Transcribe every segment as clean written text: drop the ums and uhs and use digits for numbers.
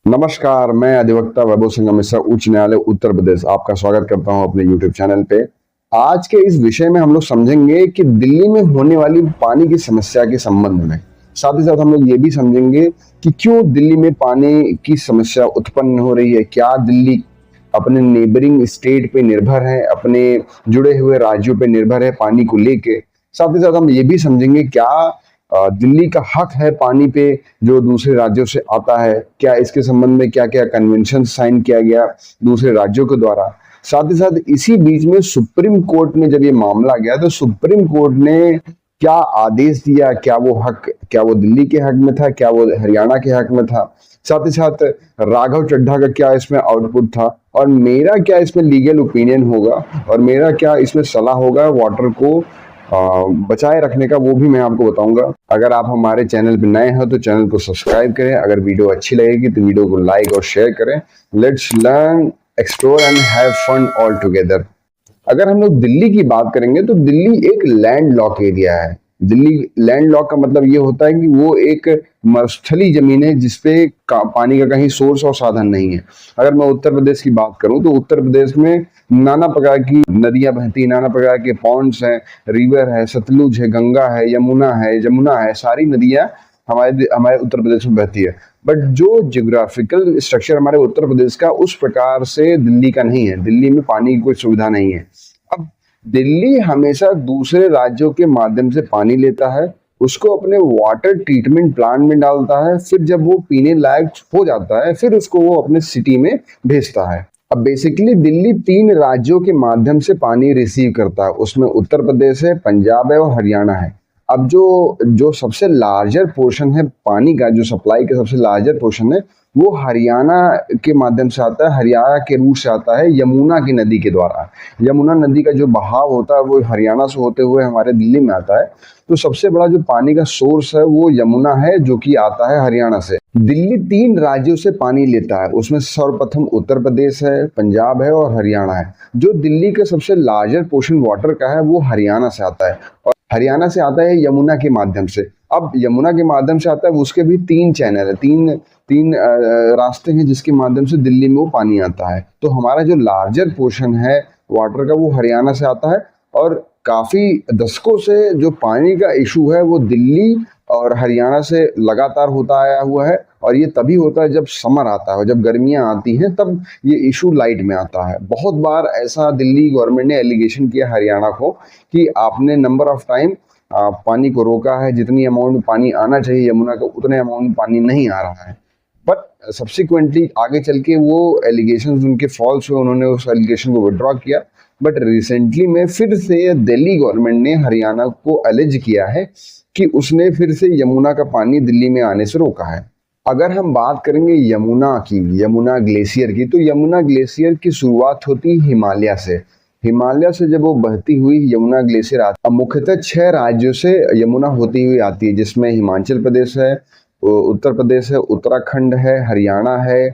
नमस्कार, मैं अधिवक्ता वैभव सिंह मिश्रा, उच्च न्यायालय उत्तर प्रदेश आपका स्वागत करता हूं अपने YouTube चैनल पे। आज के इस विषय में हम लोग समझेंगे कि दिल्ली में होने वाली पानी की समस्या के संबंध में। साथ ही साथ हम लोग ये भी समझेंगे कि क्यों दिल्ली में पानी की समस्या उत्पन्न हो रही है। क्या दिल्ली अपने नेबरिंग स्टेट पे निर्भर है, अपने जुड़े हुए राज्यों पे निर्भर है पानी को लेके। साथ ही साथ हम ये भी समझेंगे क्या दिल्ली का हक है पानी पे जो दूसरे राज्यों से आता है। क्या इसके संबंध में क्या क्या कन्वेंशन साइन किया गया दूसरे राज्यों के द्वारा। साथ ही साथ इसी बीच में सुप्रीम कोर्ट में जब ये मामला गया तो सुप्रीम कोर्ट ने क्या आदेश दिया, क्या वो दिल्ली के हक में था, क्या वो हरियाणा के हक में था। साथ ही साथ राघव चड्ढा का क्या इसमें आउटपुट था और मेरा क्या इसमें लीगल ओपिनियन होगा और मेरा क्या इसमें सलाह होगा वाटर को बचाए रखने का, वो भी मैं आपको बताऊंगा। अगर आप हमारे चैनल पर नए हैं तो चैनल को सब्सक्राइब करें। अगर वीडियो अच्छी लगेगी तो वीडियो को लाइक और शेयर करें। Let's learn, explore and have fun all together. अगर हम लोग दिल्ली की बात करेंगे तो दिल्ली एक लैंड लॉक एरिया है। दिल्ली लैंड लॉक का मतलब ये होता है कि वो एक मरुस्थली जमीन है जिसपे पानी का कहीं सोर्स और साधन नहीं है। अगर मैं उत्तर प्रदेश की बात करूं तो उत्तर प्रदेश में नाना प्रकार की नदियां बहती, नाना प्रकार के पॉन्ड्स हैं, रिवर है, सतलुज है, गंगा है, जमुना है, सारी नदियां हमारे हमारे उत्तर प्रदेश में बहती है। बट जो जियोग्राफिकल स्ट्रक्चर हमारे उत्तर प्रदेश का उस प्रकार से दिल्ली का नहीं है। दिल्ली में पानी की कोई सुविधा नहीं है। अब दिल्ली हमेशा दूसरे राज्यों के माध्यम से पानी लेता है, उसको अपने वाटर ट्रीटमेंट प्लांट में डालता है, फिर जब वो पीने लायक हो जाता है फिर उसको वो अपने सिटी में भेजता है। अब बेसिकली दिल्ली 3 राज्यों के माध्यम से पानी रिसीव करता है, उसमें उत्तर प्रदेश है, पंजाब है और हरियाणा है। अब जो जो सबसे लार्जर पोर्शन है पानी का, जो सप्लाई का सबसे लार्जर पोर्शन है वो हरियाणा के माध्यम से आता है, हरियाणा के रूट से आता है, यमुना की नदी के द्वारा। यमुना नदी का जो बहाव होता है वो हरियाणा से होते हुए हमारे दिल्ली में आता है। तो सबसे बड़ा जो पानी का सोर्स है वो यमुना है जो कि आता है हरियाणा से। दिल्ली 3 राज्यों से पानी लेता है, उसमें सर्वप्रथम उत्तर प्रदेश है, पंजाब है और हरियाणा है। जो दिल्ली का सबसे लार्जर पोर्शन वाटर का है वो हरियाणा से आता है और हरियाणा से आता है यमुना के माध्यम से। अब यमुना के माध्यम से आता है, उसके भी 3 चैनल है, तीन रास्ते हैं जिसके माध्यम से दिल्ली में वो पानी आता है। तो हमारा जो लार्जर पोर्शन है वाटर का वो हरियाणा से आता है और काफी दशकों से जो पानी का इशू है वो दिल्ली और हरियाणा से लगातार होता आया हुआ है। और ये तभी होता है जब समर आता है, जब गर्मियां आती हैं तब ये इशू लाइट में आता है। बहुत बार ऐसा दिल्ली गवर्नमेंट ने एलिगेशन किया हरियाणा को कि आपने नंबर ऑफ टाइम पानी को रोका है, जितनी अमाउंट में पानी आना चाहिए यमुना का उतने अमाउंट में पानी नहीं आ रहा है। बट सब्सिक्वेंटली आगे चल के वो एलिगेशन उनके फॉल्स हुए, उन्होंने उस एलिगेशन को विड्रॉ किया। बट रिसेंटली में फिर से दिल्ली गवर्नमेंट ने हरियाणा को एलिज किया है कि उसने फिर से यमुना का पानी दिल्ली में आने से रोका है। अगर हम बात करेंगे यमुना ग्लेशियर की, तो यमुना ग्लेशियर की शुरुआत होती है हिमालय से। हिमालय से जब वो बहती हुई यमुना ग्लेशियर आती है, मुख्यतः 6 राज्यों से यमुना होती हुई आती है, जिसमें हिमाचल प्रदेश है, उत्तर प्रदेश है, उत्तराखंड है, हरियाणा है,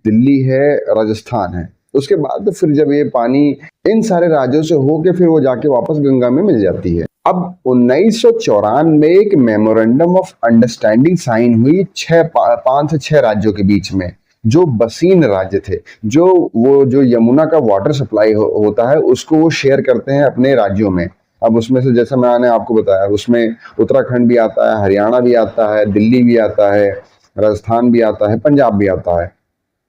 दिल्ली है, राजस्थान है। उसके बाद फिर जब ये पानी इन सारे राज्यों से होके फिर वो जाके वापस गंगा में मिल जाती है। अब 1994 में एक मेमोरेंडम ऑफ अंडरस्टैंडिंग साइन हुई 5 से 6 राज्यों के बीच में, जो बसीन राज्य थे, जो यमुना का वाटर सप्लाई होता है उसको वो शेयर करते हैं अपने राज्यों में। अब उसमें से जैसा मैंने आपको बताया उसमें उत्तराखंड भी आता है, हरियाणा भी आता है, दिल्ली भी आता है, राजस्थान भी आता है, पंजाब भी आता है।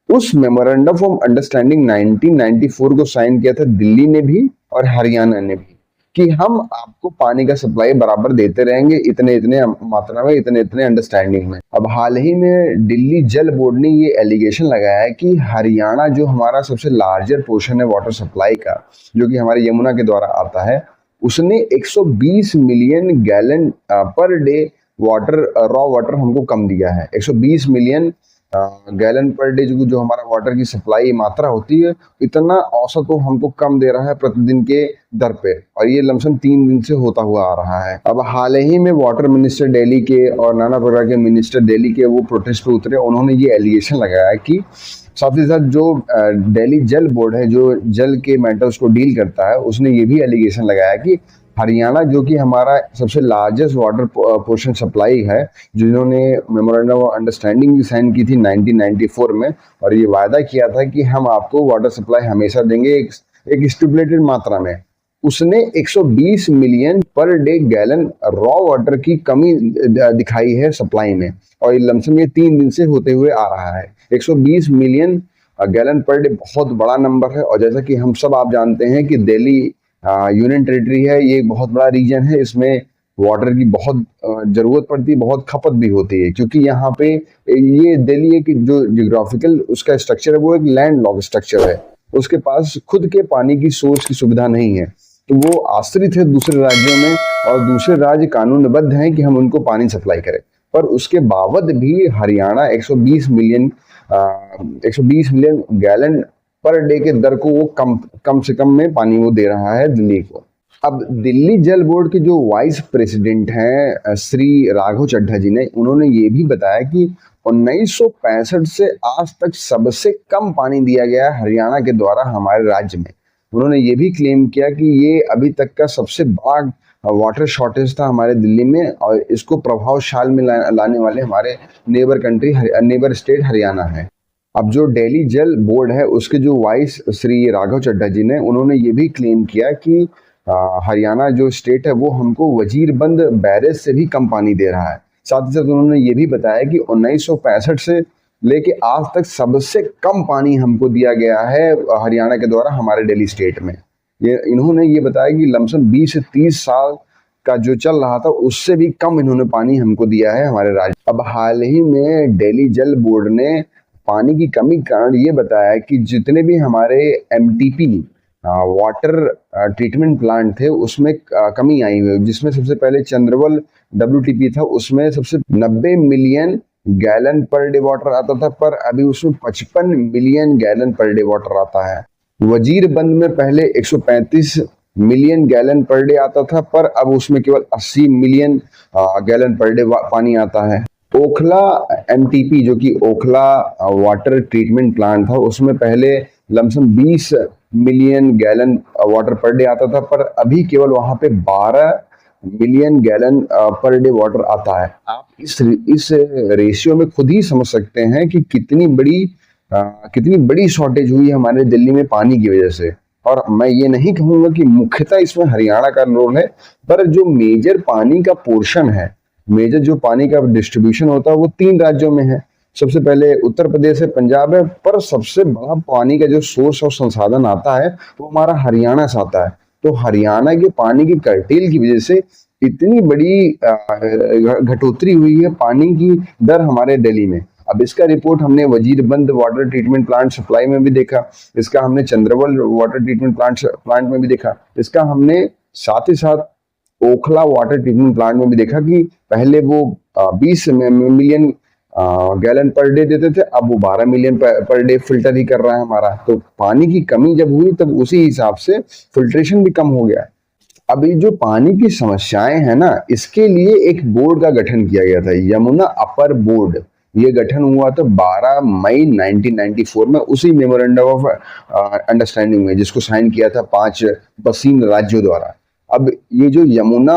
उस मेमोरेंडम ऑफ अंडरस्टैंडिंग 1994 को साइन किया था दिल्ली ने भी और हरियाणा ने भी कि हम आपको पानी का सप्लाई बराबर देते रहेंगे, इतने इतने मात्रा में, इतने इतने अंडरस्टैंडिंग में। अब हाल ही में दिल्ली जल बोर्ड ने ये एलिगेशन लगाया है कि हरियाणा जो हमारा सबसे लार्जर पोर्शन है वाटर सप्लाई का, जो कि हमारे यमुना के द्वारा आता है, उसने 120 million gallon per day water, raw water हमको कम दिया है। 120 मिलियन गैलन पर डे जो हमारा वाटर की सप्लाई मात्रा होती है, इतना औसत वो हमको कम दे रहा है प्रतिदिन के दर पे, और ये लमसम 3 दिन से होता हुआ आ रहा है। अब हाल ही में वाटर मिनिस्टर दिल्ली के और नाना प्रकार के मिनिस्टर दिल्ली के वो प्रोटेस्ट पे उतरे। उन्होंने ये एलिगेशन लगाया कि साथ ही साथ जो दिल्ली जल बोर्ड है जो जल के मैटर्स को डील करता है, उसने ये भी एलिगेशन लगाया कि हरियाणा जो कि हमारा सबसे लार्जेस्ट वाटर पोर्शन सप्लाई है, जिन्होंने मेमोरेंडम ऑफ अंडरस्टैंडिंग भी साइन की थी 1994 में, और ये वायदा किया था कि हम आपको वाटर सप्लाई हमेशा देंगे एक स्टिपुलेटेड मात्रा में। उसने 120 million per day gallon raw water की कमी दिखाई है सप्लाई में, और ये लमसम ये 3 दिन से होते हुए आ रहा है। 120 मिलियन गैलन पर डे बहुत बड़ा नंबर है, और जैसा कि हम सब आप जानते हैं कि दिल्ली यूनियन टेरिटरी है, ये बहुत बड़ा रीजन है, इसमें वाटर की बहुत जरूरत पड़ती है, बहुत खपत भी होती है, क्योंकि यहाँ पे ये दिल्ली एक जो जियोग्राफिकल उसका स्ट्रक्चर है वो एक लैंड लॉक स्ट्रक्चर है, उसके पास खुद के पानी की सोर्स की सुविधा नहीं है, तो वो आश्रित है दूसरे राज्यों में, और दूसरे राज्य कानूनबद्ध हैं कि हम उनको पानी सप्लाई करें। पर उसके बावजूद भी Haryana 120 million gallon per day के दर को वो कम से कम में पानी वो दे रहा है दिल्ली को। अब दिल्ली जल बोर्ड के जो वाइस प्रेसिडेंट हैं श्री राघव चड्ढा जी ने, उन्होंने ये भी बताया कि 1965 से आज तक सबसे कम पानी दिया गया है हरियाणा के द्वारा हमारे राज्य में। उन्होंने ये भी क्लेम किया कि ये अभी तक का सबसे बड़ा वाटर शॉर्टेज था हमारे दिल्ली में, और इसको प्रभावशाली में लाने वाले हमारे नेबर स्टेट हरियाणा है। अब जो दिल्ली जल बोर्ड है उसके जो वाइस श्री राघव चड्ढा जी ने, उन्होंने ये भी क्लेम किया कि हरियाणा जो स्टेट है वो हमको वजीरबंद बैरेज से भी कम पानी दे रहा है। साथ ही साथ उन्होंने ये भी बताया कि 1965 से लेके आज तक सबसे कम पानी हमको दिया गया है हरियाणा के द्वारा हमारे दिल्ली स्टेट में। इन्होंने ये बताया कि लमसम 20 से 30 साल का जो चल रहा था उससे भी कम इन्होंने पानी हमको दिया है हमारे राज्य। अब हाल ही में दिल्ली जल बोर्ड ने पानी की कमी के कारण ये बताया कि जितने भी हमारे MTP वाटर ट्रीटमेंट प्लांट थे उसमें कमी आई हुई है, जिसमें सबसे पहले चंद्रवल WTP था, उसमें सबसे 90 million gallon per day water आता था, पर अभी उसमें 55 million gallon per day water आता है। वजीरबंद में पहले 135 मिलियन गैलन पर डे आता था, पर अब उसमें केवल 80 मिलियन गैलन पर डे पानी आता है। ओखला MTP जो कि ओखला वाटर ट्रीटमेंट प्लांट था, उसमें पहले lump sum 20 million gallon water per day आता था, पर अभी केवल वहां पे 12 million gallon per day water आता है। आप इस रेशियो में खुद ही समझ सकते हैं कि कितनी बड़ी शॉर्टेज हुई हमारे दिल्ली में पानी की वजह से। और मैं ये नहीं कहूंगा कि मुख्यतः इसमें हरियाणा का रोल है, पर जो मेजर पानी का पोर्शन है, मेजर जो पानी का डिस्ट्रीब्यूशन होता है वो 3 राज्यों में है। सबसे पहले उत्तर प्रदेश है, पंजाब है, पर सबसे बड़ा पानी का जो सोर्स और संसाधन आता है वो हमारा हरियाणा से आता है। तो हरियाणा के पानी की कर्टेल की वजह से इतनी बड़ी घटोतरी हुई है पानी की दर हमारे दिल्ली में। अब इसका रिपोर्ट हमने वजीरबंद वाटर ट्रीटमेंट प्लांट सप्लाई में भी देखा, इसका हमने चंद्रवल वाटर ट्रीटमेंट प्लांट में भी देखा, इसका हमने साथ ही साथ ओखला वाटर ट्रीटमेंट प्लांट में भी देखा कि पहले वो 20 मिलियन गैलन पर डे देते थे, अब वो 12 मिलियन पर डे फिल्टर ही कर रहा है हमारा। तो पानी की कमी जब हुई तब उसी हिसाब से फिल्ट्रेशन भी कम हो गया। अभी जो पानी की समस्याएं हैं ना, इसके लिए एक बोर्ड का गठन किया गया था, यमुना अपर बोर्ड। ये गठन हुआ था 12 मई 1994 में, उसी मेमोरेंडम ऑफ अंडरस्टैंडिंग में, जिसको साइन किया था 5 पसीन राज्यों द्वारा। अब ये जो यमुना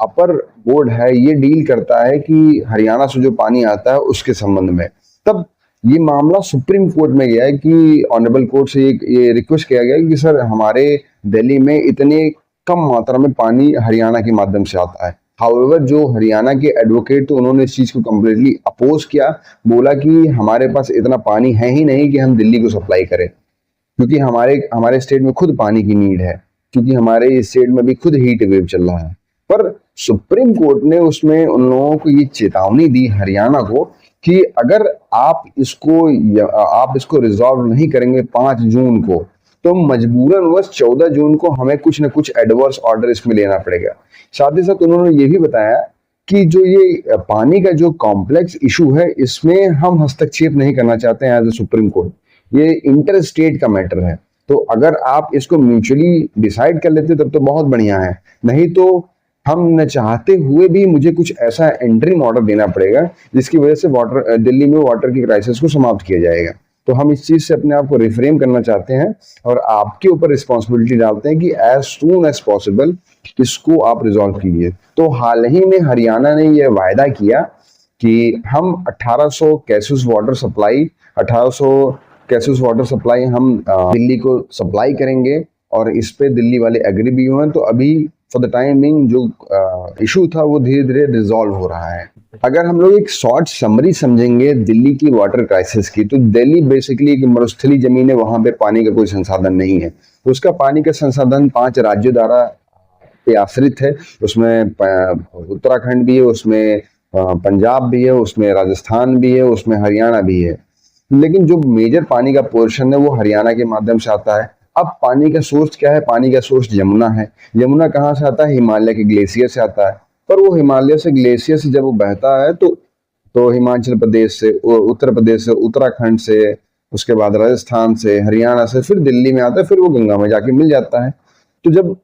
अपर बोर्ड है ये डील करता है कि हरियाणा से जो पानी आता है उसके संबंध में। तब ये मामला सुप्रीम कोर्ट में गया है कि ऑनरेबल कोर्ट से ये रिक्वेस्ट किया गया कि सर हमारे दिल्ली में इतने कम मात्रा में पानी हरियाणा के माध्यम से आता है। हाउएवर जो हरियाणा के एडवोकेट तो उन्होंने इस चीज को कम्प्लीटली अपोज किया, बोला कि हमारे पास इतना पानी है ही नहीं कि हम दिल्ली को सप्लाई करें, क्योंकि हमारे स्टेट में खुद पानी की नीड है, क्योंकि हमारे स्टेट में भी खुद हीट वेव चल रहा है। पर सुप्रीम कोर्ट ने उसमें उन लोगों को ये चेतावनी दी हरियाणा को कि अगर आप इसको रिजॉल्व नहीं करेंगे 5 जून को, तो मजबूरन 14 जून को हमें कुछ न कुछ एडवर्स ऑर्डर इसमें लेना पड़ेगा। साथ ही साथ उन्होंने ये भी बताया कि जो ये पानी का जो कॉम्प्लेक्स इशू है इसमें हम हस्तक्षेप नहीं करना चाहते हैं एज ए सुप्रीम कोर्ट, ये इंटर स्टेट का मैटर है। तो अगर आप इसको म्यूचुअली डिसाइड कर लेते तब तो बहुत बढ़िया है, नहीं तो हम न चाहते हुए भी मुझे कुछ ऐसा इंटरिम ऑर्डर देना पड़ेगा जिसकी वजह से दिल्ली में वाटर की क्राइसिस को समाप्त किया जाएगा। तो हम इस चीज से अपने आप को रिफ्रेम करना चाहते हैं और आपके ऊपर रिस्पॉन्सिबिलिटी डालते हैं कि एज सून एज पॉसिबल इसको आप रिजॉल्व कीजिए। तो हाल ही में हरियाणा ने यह वायदा किया कि हम 1800 cases water supply 1800 cases water supply हम दिल्ली को सप्लाई करेंगे और इस पे दिल्ली वाले एग्री भी हुए हैं। तो अभी फॉर द टाइमिंग जो इशू था वो धीरे धीरे रिजॉल्व हो रहा है। अगर हम लोग एक शॉर्ट समरी समझेंगे दिल्ली की वाटर क्राइसिस की, तो दिल्ली बेसिकली एक मरुस्थलीय जमीन है, वहां पे पानी का कोई संसाधन नहीं है। उसका पानी का संसाधन 5 राज्यों द्वारा पे आश्रित है। उसमें उत्तराखंड भी है, उसमें पंजाब भी है, उसमें राजस्थान भी है, उसमें हरियाणा भी है। लेकिन जो मेजर पानी का पोर्शन है वो हरियाणा के माध्यम से आता है। अब पानी का सोर्स क्या है? पानी का सोर्स यमुना है। यमुना कहाँ से आता है? हिमालय के ग्लेशियर से आता है। पर वो हिमालय से ग्लेशियर से जब वो बहता है तो हिमाचल प्रदेश से, उत्तर प्रदेश से, उत्तराखंड से, उसके बाद राजस्थान से, हरियाणा से, फिर दिल्ली में आता है, फिर वो गंगा में जाके मिल जाता है। तो जब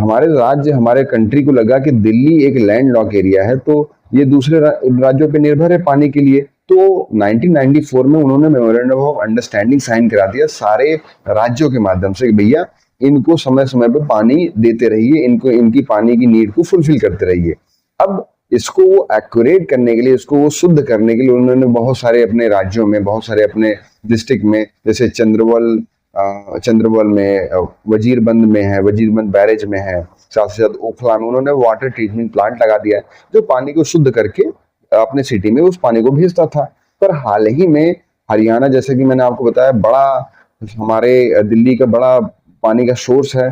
हमारे राज्य, हमारे कंट्री को लगा कि दिल्ली एक लैंड लॉक एरिया है, तो ये दूसरे राज्यों पे निर्भर है पानी के लिए, तो 1994 में उन्होंने मेमोरेंडम ऑफ अंडरस्टैंडिंग साइन करा दिया सारे राज्यों के माध्यम से कि भैया इनको समय समय पे पानी देते रहिए, इनको इनकी पानी की नीड को फुलफिल करते रहिए। अब इसको वो एक्यूरेट करने के लिए, इसको वो शुद्ध करने के लिए उन्होंने बहुत सारे अपने राज्यों में, बहुत सारे अपने डिस्ट्रिक्ट में, जैसे चंद्रवल में, वजीरबंद में है, वजीरबंद बैरेज में है, साथ ही साथ ओखला में उन्होंने वाटर ट्रीटमेंट प्लांट लगा दिया है जो पानी को शुद्ध करके अपने सिटी में उस पानी को भेजता था। पर हाल ही में हरियाणा, जैसे कि मैंने आपको बताया, बड़ा हमारे दिल्ली का बड़ा पानी का सोर्स है,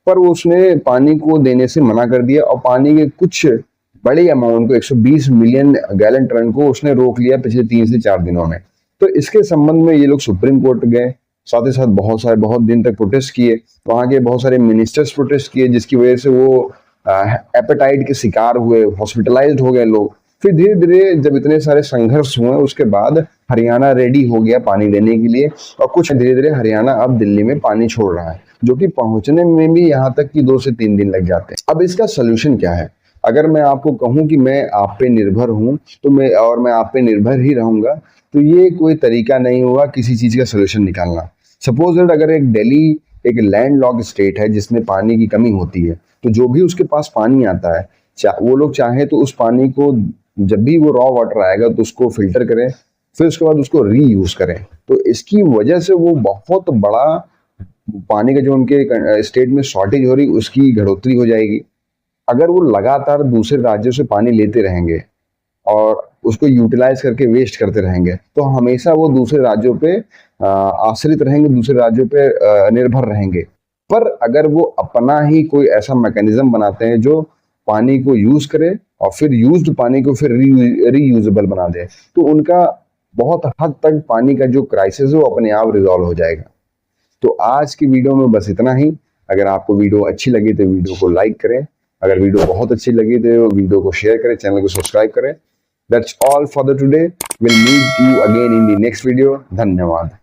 पर उसने पानी को देने से मना कर दिया और पानी के कुछ बड़े अमाउंट को, 120 मिलियन गैलन टन को उसने रोक लिया पिछले 3 से 4 दिनों में। तो इसके संबंध में ये लोग सुप्रीम कोर्ट गए, साथ ही साथ बहुत दिन तक प्रोटेस्ट किए, वहां के बहुत सारे मिनिस्टर्स प्रोटेस्ट किए, जिसकी वजह से वो हेपेटाइट के शिकार हुए, हॉस्पिटलाइज्ड हो गए लोग। फिर धीरे धीरे जब इतने सारे संघर्ष हुए उसके बाद हरियाणा रेडी हो गया पानी देने के लिए, और कुछ धीरे धीरे हरियाणा अब दिल्ली में पानी छोड़ रहा है, जो कि पहुंचने में भी यहाँ तक कि 2 से 3 दिन लग जाते हैं। अब इसका सोल्यूशन क्या है? अगर मैं आपको कहूं कि मैं आप पे निर्भर हूं, तो मैं आप पे निर्भर ही रहूंगा, तो ये कोई तरीका नहीं होगा किसी चीज का सोल्यूशन निकालना। सपोज दैट अगर एक दिल्ली एक लैंड लॉक स्टेट है जिसमें पानी की कमी होती है, तो जो भी उसके पास पानी आता है, वो लोग चाहे तो उस पानी को जब भी वो रॉ वाटर आएगा तो उसको फिल्टर करें, फिर उसके बाद उसको रीयूज करें। तो इसकी वजह से वो बहुत बड़ा पानी का जो उनके स्टेट में शॉर्टेज हो रही उसकी बढ़ोतरी हो जाएगी। अगर वो लगातार दूसरे राज्यों से पानी लेते रहेंगे और उसको यूटिलाइज करके वेस्ट करते रहेंगे, तो हमेशा वो दूसरे राज्यों पे आश्रित रहेंगे, दूसरे राज्यों पे निर्भर रहेंगे। पर अगर वो अपना ही कोई ऐसा मैकेनिज्म बनाते हैं जो पानी को यूज करे और फिर यूज्ड पानी को फिर रीयूजेबल बना दे, तो उनका बहुत हद तक पानी का जो क्राइसिस है वो अपने आप रिजॉल्व हो जाएगा। तो आज की वीडियो में बस इतना ही। अगर आपको वीडियो अच्छी लगी तो वीडियो को लाइक करें, अगर वीडियो बहुत अच्छी लगी तो वीडियो को शेयर करें, चैनल को सब्सक्राइब करें। That's all for the today. We'll meet you again in the next video. धन्यवाद।